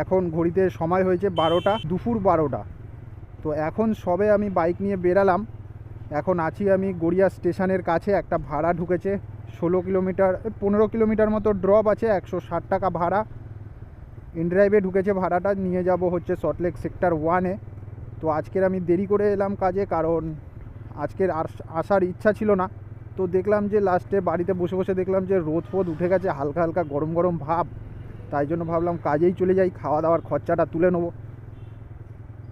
এখন ঘড়িতে সময় হয়েছে 12টা, দুপুর 12টা। তো এখন সবে আমি বাইক নিয়ে বেরালাম। এখন আছি আমি গড়িয়া স্টেশনের কাছে। একটা ভাড়া ঢুকেছে 16 কিলোমিটার, 15 কিলোমিটার মতো ড্রপ আছে, 160 টাকা ভাড়া। ইনড্রাইভে ঢুকেছে ভাড়াটা। নিয়ে যাব হচ্ছে সল্টলেক সেক্টর 1-এ। তো আজকের আমি দেরি করে এলাম কাজে, কারণ আজকের আসার ইচ্ছা ছিল না। তো দেখলাম যে লাস্টে বাড়িতে বসে বসে দেখলাম যে রোদ ফোদ উঠে গেছে, হালকা হালকা গরম গরম ভাব। তাই জন্য ভাবলাম কাজেই চলে যাই, খাওয়া দাওয়ার খরচাটা তুলে নেবো।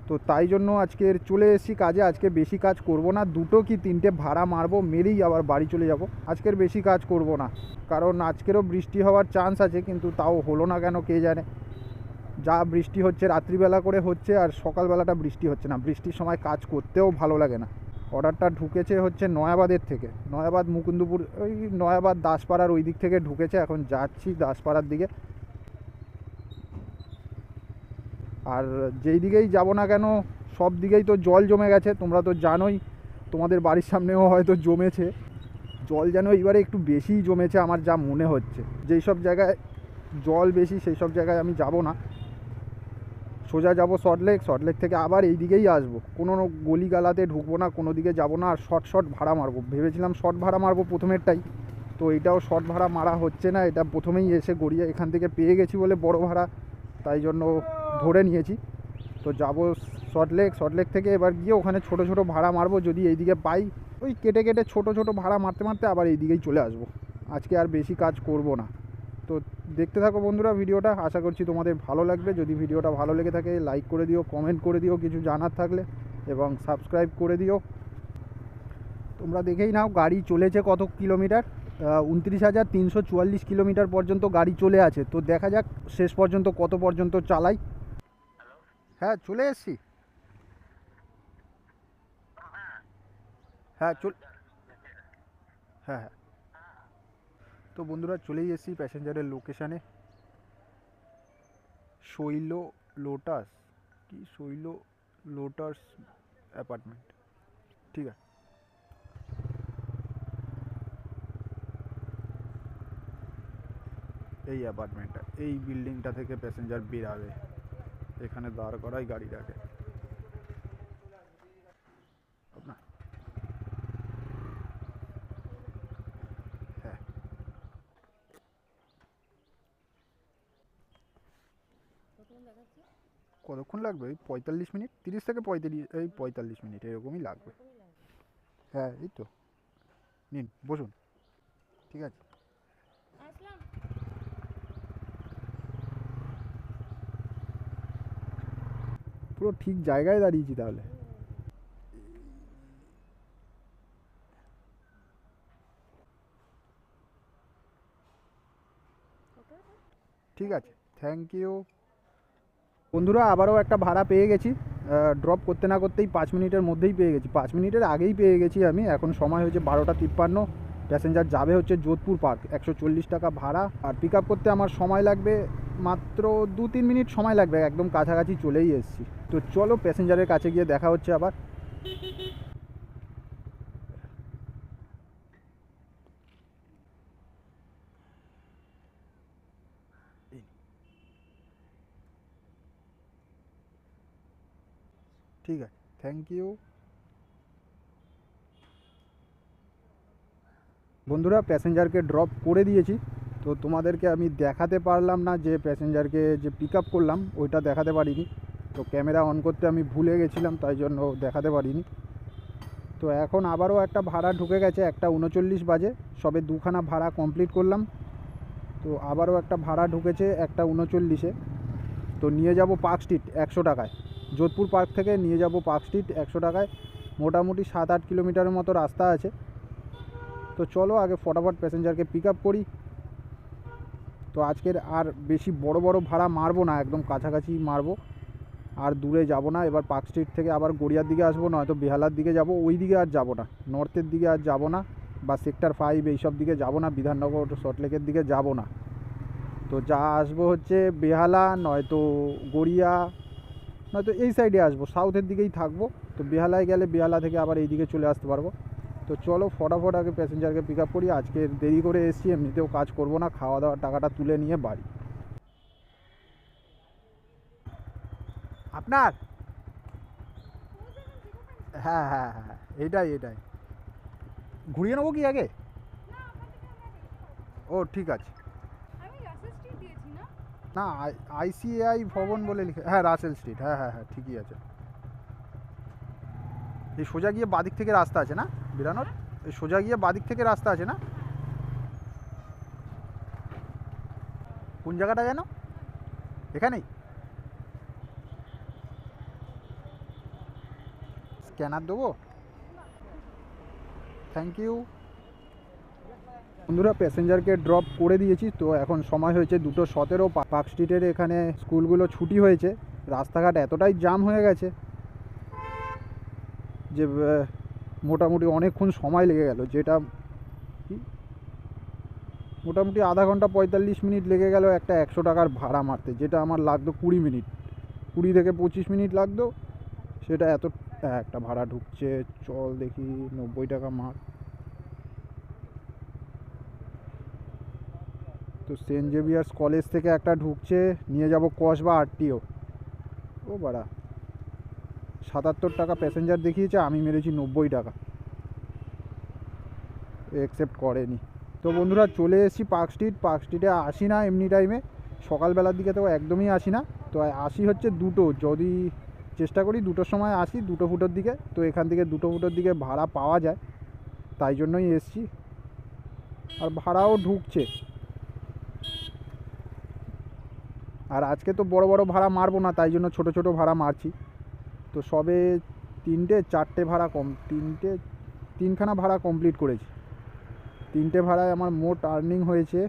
তো তাই জন্য আজকের চলে এসেছি কাজে। আজকে বেশি কাজ করব না, 2 কি 3টে ভাড়া মারবো, মেরেই আবার বাড়ি চলে যাব। আজকের বেশি কাজ করব না, কারণ আজকেরও বৃষ্টি হওয়ার চান্স আছে, কিন্তু তাও হলো না কেন কে জানে। যা বৃষ্টি হচ্ছে রাত্রিবেলা করে হচ্ছে, আর সকালবেলাটা বৃষ্টি হচ্ছে না। বৃষ্টির সময় কাজ করতেও ভালো লাগে না। অর্ডারটা ঢুকেছে হচ্ছে নয়াবাদের থেকে, নয়াবাদ মুকুন্দপুর, ওই নয়াবাদ দাসপাড়ার ওই দিক থেকে ঢুকেছে। এখন যাচ্ছি দাসপাড়ার দিকে। আর যেই দিকেই যাব না কেন সব দিকেই তো জল জমে গেছে, তোমরা তো জানোই। তোমাদের বাড়ির সামনেও হয়তো জমেছে জল, যেন এবারে একটু বেশিই জমেছে আমার যা মনে হচ্ছে। যেই সব জায়গায় জল বেশি সেই সব জায়গায় আমি যাব না, সোজা যাব সল্টলেক। সল্টলেক থেকে আবার এই দিকেই আসবো, কোনো গলিগালাতে ঢুকবো না, কোনো দিকে যাব না। আর শর্ট ভাড়া মারবো ভেবেছিলাম, শর্ট ভাড়া মারবো প্রথমেরটাই। তো এইটাও শর্ট ভাড়া মারা হচ্ছে না, এটা প্রথমেই এসে গড়িয়া এখান থেকে পেয়ে গেছি বলে বড় ভাড়া, তাই জন্য ধরে নিয়েছি। তো যাব সল্টলেক থেকে এবার গিয়ে ওখানে ছোট ছোট ভাড়া মারবো, যদি এইদিকে পাই। ওই কেটে কেটে ছোট ছোট ভাড়া মারতে মারতে আবার এই দিকেই চলে আসবো। আজকে আর বেশি কাজ করব না। তো দেখতে থাকো বন্ধুরা ভিডিওটা, আশা করছি তোমাদের ভালো লাগবে। যদি ভিডিওটা ভালো লেগে থাকে লাইক করে দিও, কমেন্ট করে দিও কিছু জানার থাকলে, এবং সাবস্ক্রাইব করে দিও। তোমরা দেখেই নাও গাড়ি চলেছে কত কিলোমিটার, 29,344 কিলোমিটার পর্যন্ত গাড়ি চলে আছে। তো দেখা যাক শেষ পর্যন্ত কত পর্যন্ত চালাই। হ্যাঁ চলে এসছি। হ্যাঁ হ্যাঁ। তো বন্ধুরা চলেই এসেছি প্যাসেঞ্জারের লোকেশানে। শৈল লোটাস, কি শৈল লোটাস অ্যাপার্টমেন্ট, ঠিক আছে। এই অ্যাপার্টমেন্টটা, এই বিল্ডিংটা থেকে প্যাসেঞ্জার বেরাবে। এখানে দাঁড় করাই গাড়িটাকে। আপনার হ্যাঁ, কতক্ষণ লাগবে? ওই 45 মিনিট, 30 থেকে 35, এই 45 মিনিট এরকমই লাগবে। হ্যাঁ এই তো, নিন বসুন, ঠিক আছে। পুরো ঠিক জায়গায় দাঁড়িয়েছি তাহলে। ঠিক আছে, থ্যাংক ইউ। বন্ধুরা আবারও একটা ভাড়া পেয়ে গেছি। ড্রপ করতে না করতেই 5 মিনিটের মধ্যেই পেয়ে গেছি, 5 মিনিটের আগেই পেয়ে গেছি আমি। এখন সময় হয়েছে 12টা 53। প্যাসেঞ্জার যাবে হচ্ছে যোধপুর পার্ক, 140 টাকা ভাড়া। আর পিক আপ করতে আমার সময় লাগবে মাত্র 2-3 মিনিট সময় লাগবে, একদম কাছাকাছি চলেই এসেছি। তো চলো প্যাসেঞ্জারের কাছে গিয়ে দেখা হচ্ছে আবার। ঠিক আছে, থ্যাংক ইউ। বন্ধুরা প্যাসেঞ্জারকে ড্রপ করে দিয়েছি। তো তোমাদেরকে আমি দেখাতে পারলাম না যে প্যাসেঞ্জারকে যে পিক আপ করলাম, ওইটা দেখাতে পারিনি। তো ক্যামেরা অন করতে আমি ভুলে গেছিলাম, তাই জন্য দেখাতে পারিনি। তো এখন আবারও একটা ভাড়া ঢুকে গেছে, 1:39 বাজে, সবে 2খানা ভাড়া কমপ্লিট করলাম। তো আবারও একটা ভাড়া ঢুকেছে 1:39-এ। তো নিয়ে যাব পার্ক স্ট্রিট 100 টাকায়। যোধপুর পার্ক থেকে নিয়ে যাব পার্ক স্ট্রিট 100 টাকায়। মোটামুটি 7-8 কিলোমিটারের মতো রাস্তা আছে। তো চলো আগে ফটাফট প্যাসেঞ্জারকে পিক আপ করি। তো আজকের আর বেশি বড় বড় ভাড়া মারবো না, একদম কাছাকাছি মারবো, আর দূরে যাব না। এবার পার্ক স্ট্রিট থেকে আবার গড়িয়ার দিকে আসবো, নয়তো বেহালার দিকে যাব। ওই দিকে আর যাব না, নর্থের দিকে আর যাব না, বা সেক্টর 5 এইসব দিকে যাব না, বিধাননগর সল্টলেকের দিকে যাব না। তো যা আসবো হচ্ছে বেহালা, নয়তো গড়িয়া, নয়তো এই সাইডে আসবো, সাউথের দিকেই থাকবো। তো বেহালায় গেলে বেহালা থেকে আবার এই দিকে চলে আসতে পারবো। তো চলো ফটাফট আগে প্যাসেঞ্জারকে পিক আপ করি। আজকে দেরি করে এসেছি, এমনিতেও কাজ করব না, খাওয়া দাওয়ার টাকাটা তুলে নিয়ে বাড়ি। আপনার? হ্যাঁ হ্যাঁ হ্যাঁ, এইটাই এটাই। ঘুরিয়ে নেবো কি আগে? ও ঠিক আছে। না, আইসিআই ভবন বলে লিখে, হ্যাঁ রাসেল স্ট্রিট, হ্যাঁ হ্যাঁ হ্যাঁ ঠিকই আছে। এই সোজা গিয়ে বাদিক থেকে রাস্তা আছে না বেরানোর? এই সোজা গিয়ে বাদিক থেকে রাস্তা আছে না? কোন জায়গাটা যেন? এখানেই? স্ক্যানার দেবো? Thank you. বন্ধুরা, প্যাসেঞ্জারকে ড্রপ করে দিয়েছি, তো এখন সময় হয়েছে 2:17। পার্ক স্ট্রিটের এখানে স্কুলগুলো ছুটি হয়েছে। রাস্তাঘাট এতটাই জাম হয়ে গেছে যে মোটামুটি অনেকক্ষণ সময় লেগে গেল, যেটা কি মোটামুটি আধা ঘন্টা 45 মিনিট লেগে গেল একটা 100 টাকার ভাড়া মারতে, যেটা আমার লাগতো 20 মিনিট, 20 থেকে 25 মিনিট লাগতো, সেটা এত একটা ভাড়া ঢুকছে। চল দেখি 90 টাকা মার। তো সেন্ট জেভিয়ার্স কলেজ থেকে একটা ঢুকছে, নিয়ে যাব কসবা আরটিও। ও বাড়া, 77 টাকা প্যাসেঞ্জার দেখিয়েছে, আমি মেরেছি 90 টাকা, অ্যাকসেপ্ট করেনি। তো বন্ধুরা, চলে এসেছি পার্ক স্ট্রিট। পার্ক স্ট্রিটে আসি না এমনি টাইমে, সকালবেলার দিকে তো একদমই আসি না। তো আসি হচ্ছে 2টো, যদি চেষ্টা করি 2টোর সময় আসি, 2টো ফুটোর দিকে। তো এখান থেকে 2টো ফুটোর দিকে ভাড়া পাওয়া যায়, তাই জন্যই এসছি। আর ভাড়াও ঢুকছে। আর আজকে তো বড় বড় ভাড়া মারবো না, তাই জন্য ছোট ছোট ভাড়া মারছি। তো সবে 4টে ভাড়া তিনখানা ভাড়া কমপ্লিট করেছি। 3টে ভাড়ায় আমার মোট আর্নিং হয়েছে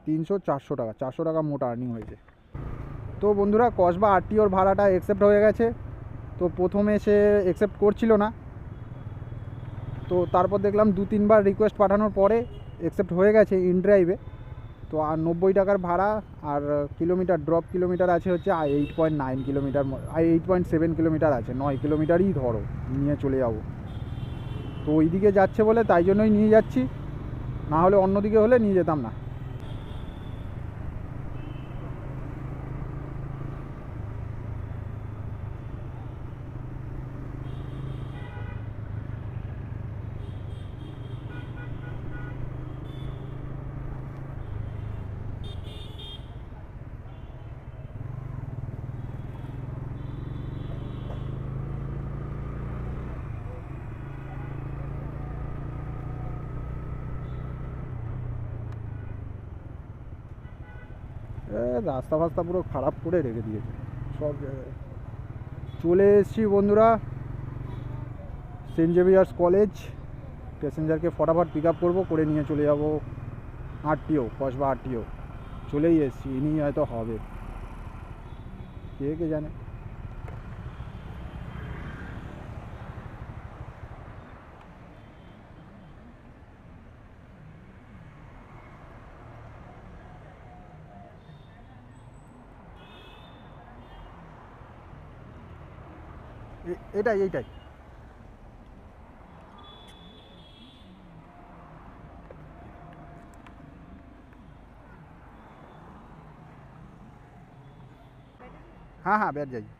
300-400 টাকা, 400 টাকা মোট আর্নিং হয়েছে। তো বন্ধুরা, কসবা আরটিওর ভাড়াটা অ্যাকসেপ্ট হয়ে গেছে। তো প্রথমে সে অ্যাকসেপ্ট করছিল না, তো তারপর দেখলাম 2-3বার রিকোয়েস্ট পাঠানোর পরে অ্যাকসেপ্ট হয়ে গেছে ইন ড্রাইভে। তো আর 90 টাকার ভাড়া, আর কিলোমিটার ড্রপ কিলোমিটার আছে হচ্ছে 8.9 কিলোমিটার, 8.7 কিলোমিটার আছে, 9 কিলোমিটারই ধরো নিয়ে চলে যাবো। তো ওই দিকে যাচ্ছে বলে তাই জন্যই নিয়ে যাচ্ছি, না হলে অন্যদিকে হলে নিয়ে যেতাম না। রাস্তা ফাস্তা পুরো খারাপ করে রেখে দিয়েছে সব জায়গায়। চলে এসেছি বন্ধুরা সেন্ট জেভিয়ার্স কলেজ। প্যাসেঞ্জারকে ফটাফট পিক আপ করবো, করে নিয়ে চলে যাব আরটিও, কসবা আরটিও। চলেই এসেছি, ইনি হয়তো হবে, কে জানে। এটাই এইটাই। हाँ हाँ बैठ जाइए।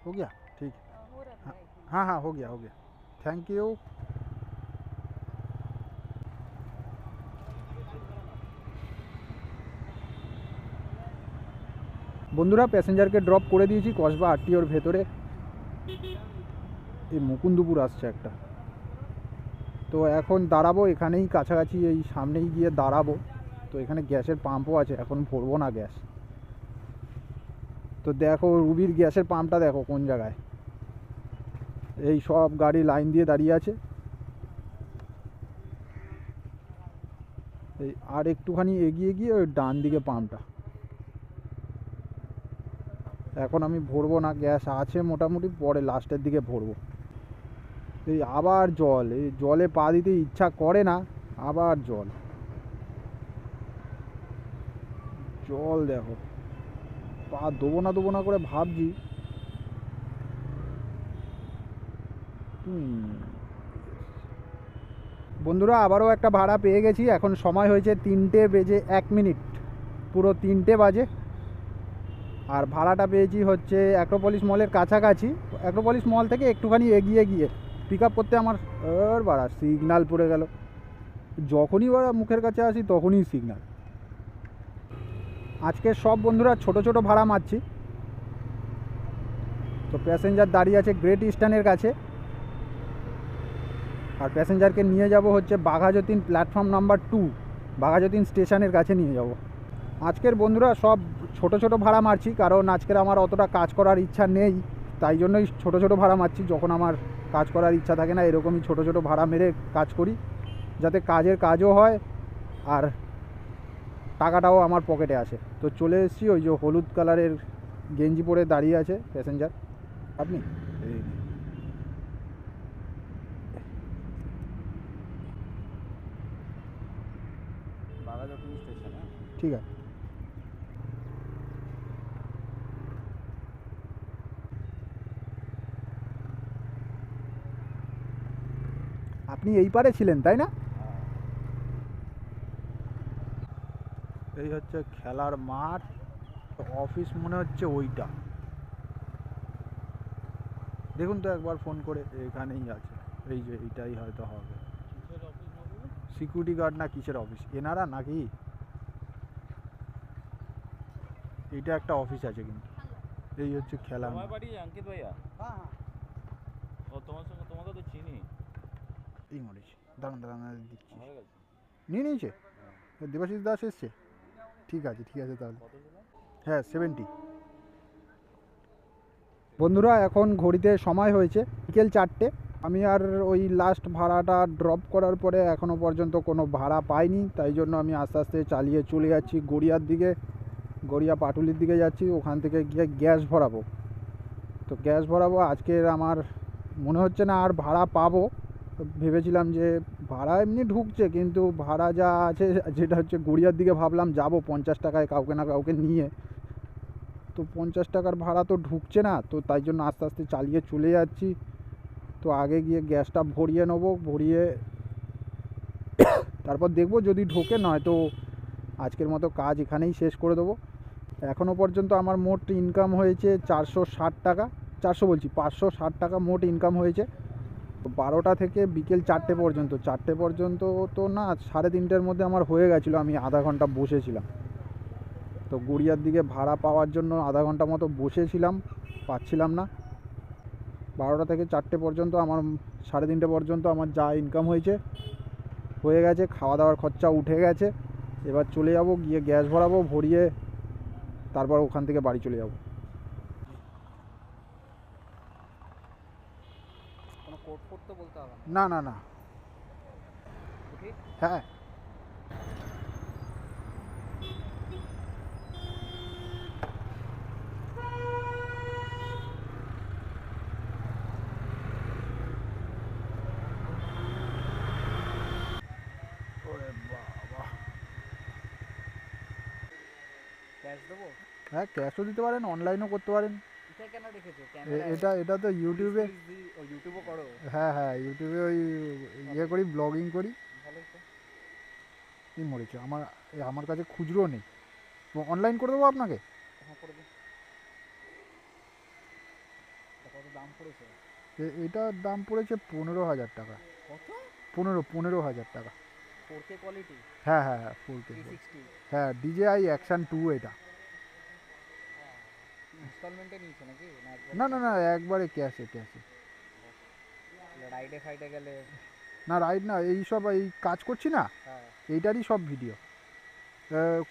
हो गया ठीक है। हो रहा था actually। हाँ हाँ हो गया थैंक यू। বন্ধুরা প্যাসেঞ্জারকে ড্রপ করে দিয়েছি কসবা আরটিওর ভেতরে। এই মুকুন্দপুর আসছে একটা, তো এখন দাঁড়াবো এখানেই কাছাকাছি, এই সামনেই গিয়ে দাঁড়াবো। তো এখানে গ্যাসের পাম্পও আছে, এখন ভরবো না গ্যাস। তো দেখো রুবির গ্যাসের পাম্পটা দেখো কোন জায়গায়, এই সব গাড়ি লাইন দিয়ে দাঁড়িয়ে আছে। এই আর একটুখানি এগিয়ে গিয়ে ওই ডান দিকে পাম্পটা। এখন আমি ভরবো না, গ্যাস আছে মোটামুটি, পরে লাস্টের দিকে ভরবো। এই আবার জল, এই জলে পা দিতে ইচ্ছা করে না, আবার জল জল দেখো, পা দেবো না করে ভাবছি। বন্ধুরা আবারও একটা ভাড়া পেয়ে গেছি। এখন সময় হয়েছে 3:01, পুরো 3টে বাজে। আর ভাড়াটা পেয়েছি হচ্ছে অ্যাক্রোপলিস মলের কাছাকাছি, অ্যাক্রোপলিস মল থেকে একটুখানি এগিয়ে গিয়ে পিক আপ করতে। আমার বাড়া সিগনাল পড়ে গেল, যখনই বাড়া মুখের কাছে আসি তখনই সিগনাল। আজকে সব বন্ধুরা ছোট ছোট ভাড়া মারছি। তো প্যাসেঞ্জার দাঁড়িয়ে আছে গ্রেট ইস্টার্নের কাছে, আর প্যাসেঞ্জারকে নিয়ে যাব হচ্ছে বাঘাযতীন প্ল্যাটফর্ম নাম্বার 2, বাঘাযতীন স্টেশনের কাছে নিয়ে যাব। আজকের বন্ধুরা সব ছোট ছোট ভাড়া মারছি, কারণ আজকের আমার অতটা কাজ করার ইচ্ছা নেই, তাই জন্যই ছোট ছোট ভাড়া মারছি। যখন আমার কাজ করার ইচ্ছা থাকে না, এরকমই ছোট ছোট ভাড়া মেরে কাজ করি, যাতে কাজের কাজও হয় আর টাকাটাও আমার পকেটে আসে। তো চলে এসেছি, ওই যে হলুদ কালারের গেঞ্জি পরে দাঁড়িয়ে আছে প্যাসেঞ্জার, আপনি এই বাঘাযতীন স্টেশন। ঠিক আছে। আপনি এই পারে ছিলেন তাই না? এই হচ্ছে খেলার মাঠ, অফিস মনে হচ্ছে ওইটা। দেখুন তো একবার ফোন করে, এখানেই আছে, এই যে এইটাই হয়তো হবে। সিকিউরিটি গার্ড না কিসের অফিস এনারা নাকি? এইটা একটা অফিস আছে কিন্তু। এই হচ্ছে খেলার তোমার মাঠ। বাড়ি অঙ্কিত ভাইয়া? হ্যাঁ। ও তোমাকে তো চিনি। এই মরেছি, দাঁড়ান দিচ্ছি। হয়ে গেছে, নিয়ে নিয়েছে দেবাশিস দাস এসছে। ঠিক আছে তাহলে। কত ছিল? হ্যাঁ 70। বন্ধুরা এখন ঘড়িতে সময় হয়েছে বিকেল 4টে। আমি আর ওই লাস্ট ভাড়াটা ড্রপ করার পরে এখনও পর্যন্ত কোনো ভাড়া পাইনি, তাই জন্য আমি আস্তে আস্তে চালিয়ে চলে যাচ্ছি গড়িয়ার দিকে, গড়িয়া পাটুলির দিকে যাচ্ছি। ওখান থেকে গিয়ে গ্যাস ভরাবো। তো গ্যাস ভরাবো, আজকের আমার মনে হচ্ছে না আর ভাড়া পাবো। ভেবেছিলাম যে ভাড়া এমনি ঢুকছে, কিন্তু ভাড়া যা আছে, যেটা হচ্ছে গড়িয়ার দিকে ভাবলাম যাব 50 টাকায় কাউকে না কাউকে নিয়ে, তো 50 টাকার ভাড়া তো ঢুকছে না। তো তাই জন্য আস্তে আস্তে চালিয়ে চলে যাচ্ছি। তো আগে গিয়ে গ্যাসটা ভরিয়ে নেবো, ভরিয়ে তারপর দেখবো যদি ঢোকে, নয়তো আজকের মতো কাজ এখানেই শেষ করে দেবো। এখনও পর্যন্ত আমার মোট ইনকাম হয়েছে 460 টাকা, 560 টাকা মোট ইনকাম হয়েছে। 12টা থেকে বিকেল 4টে পর্যন্ত, 4টে পর্যন্ত তো না, 3:30টার মধ্যে আমার হয়ে গেছিলো। আমি আধা ঘন্টা বসেছিলাম, তো গড়িয়ার দিকে ভাড়া পাওয়ার জন্য আধা ঘন্টা মতো বসেছিলাম, পাচ্ছিলাম না। 12টা থেকে 4টে পর্যন্ত আমার, 3:30 পর্যন্ত আমার যা ইনকাম হয়ে গেছে, খাওয়া দাওয়ার খরচা উঠে গেছে। এবার চলে যাব, গিয়ে গ্যাস ভরাবো, ভরিয়ে তারপর ওখান থেকে বাড়ি চলে যাব। কোনো কোড ফোড তো বলতে হবে না না না, ঠিক? হ্যাঁ ওরে বাবা, ক্যাশ দেবো? হ্যাঁ ক্যাশও দিতে পারেন, অনলাইনও করতে পারেন। এটা কেন রেখেছো? এটা তো ইউটিউবে, ইউটিউবও করো? হ্যাঁ ইউটিউবে ওই ইয়ে করি, ব্লগিং করি। ভালো তো। কি মরেছে আমার কাছে খুচরো নেই, অনলাইন করে দেবো আপনাকে। হ্যাঁ করে দিন। দাম পড়েছে? এটার দাম পড়েছে 15,000 টাকা। কত? 15,000 টাকা। 4K quality? হ্যাঁ হ্যাঁ হ্যাঁ 4K। 360? হ্যাঁ DJI Action 2 এটা। ইনস্টলমেন্টে নিয়েছে নাকি? না না না একবারে ক্যাশে। রাইডে ফাইডে গেলে? না রাইড না, এইসব এই কাজ করছি না, হ্যাঁ। এইটারই সব ভিডিও।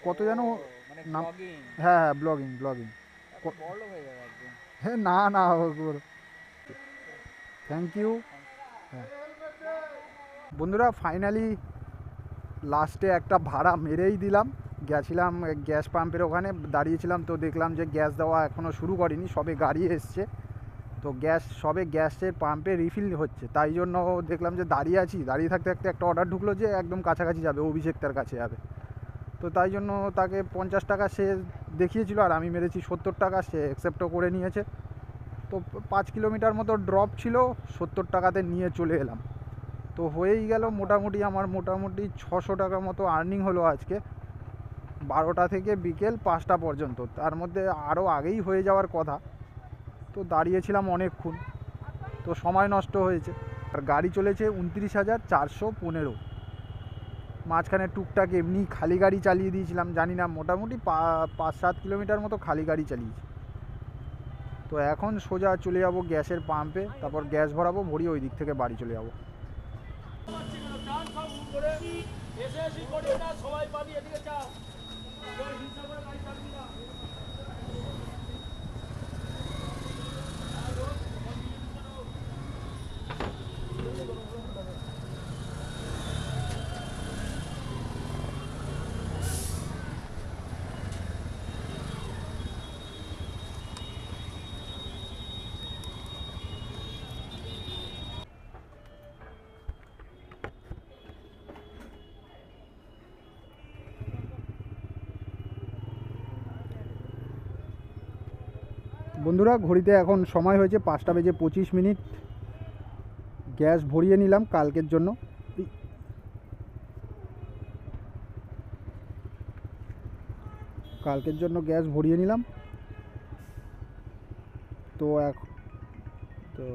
কত যেন মানে নাম। ব্লগিং? হ্যাঁ হ্যাঁ ব্লগিং। বড় হয়ে যাবে একদিন। হ্যাঁ না না থ্যাংক ইউ। হ্যাঁ বন্ধুরা ফাইনালি লাস্টে একটা ভাড়া মেরেই দিলাম। গেছিলাম গ্যাস পাম্পের ওখানে দাঁড়িয়েছিলাম, তো দেখলাম যে গ্যাস দেওয়া এখনও শুরু করেনি, সবে গাড়ি এসছে। তো সবে গ্যাসের পাম্পে রিফিল হচ্ছে, তাই জন্য দেখলাম যে দাঁড়িয়ে আছি। দাঁড়িয়ে থাকতে থাকতে একটা অর্ডার ঢুকলো যে একদম কাছাকাছি যাবে, অভিষেকটার কাছে যাবে। তো তাই জন্য তাকে 50 টাকা সে দেখিয়েছিল, আর আমি মেরেছি 70 টাকা। সে অ্যাকসেপ্টও করে নিয়েছে। তো 5 কিলোমিটার মতো ড্রপ ছিল, 70 টাকাতে নিয়ে চলে এলাম। তো হয়েই গেল মোটামুটি আমার 600 টাকা মতো আর্নিং হলো আজকে, 12টা থেকে বিকেল 5টা পর্যন্ত। তার মধ্যে আরও আগেই হয়ে যাওয়ার কথা, তো দাঁড়িয়েছিলাম অনেকক্ষণ, তো সময় নষ্ট হয়েছে। আর গাড়ি চলেছে 29,415। মাঝখানে টুকটাক এমনি খালি গাড়ি চালিয়ে দিয়েছিলাম, জানি না মোটামুটি 5-7 কিলোমিটার মতো খালি গাড়ি চালিয়েছি। তো এখন সোজা চলে যাব গ্যাসের পাম্পে, তারপর গ্যাস ভরাবো, ভরিয়ে ওই দিক থেকে বাড়ি চলে যাব। বন্ধুরা ঘড়িতে এখন সময় হয়েছে 5:25। গ্যাস ভরিয়ে নিলাম কালকের জন্য। গ্যাস ভরিয়ে নিলাম। তো তো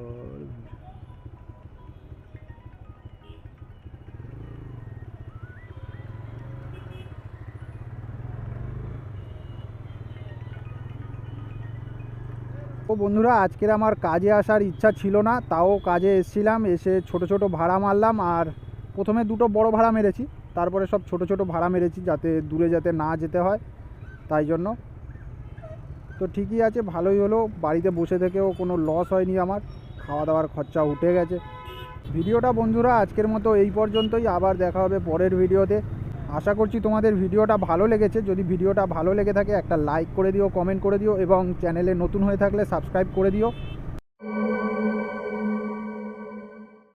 বন্ধুরা আজকের আমার কাজে আসার ইচ্ছা ছিল না, তাও কাজে এসেছিলাম। এসে ছোট ছোট ভাড়া মারলাম, আর প্রথমে দুটো বড় ভাড়া মেরেছি, তারপরে সব ছোট ছোট ভাড়া মেরেছি যাতে দূরে না যেতে হয়, তাই জন্য। তো ঠিকই আছে, ভালোই হলো। বাড়িতে বসে থেকেও কোনো লস হয়নি আমার, খাওয়া দাওয়ার খরচা উঠে গেছে। ভিডিওটা বন্ধুরা আজকের মতো এই পর্যন্তই, আবার দেখা হবে পরের ভিডিওতে। আশা করছি তোমাদের ভিডিওটা ভালো লেগেছে। যদি ভিডিওটা ভালো লেগে থাকে একটা লাইক করে দিও, কমেন্ট করে দিও, এবং চ্যানেলে নতুন হয়ে থাকলে সাবস্ক্রাইব করে দিও।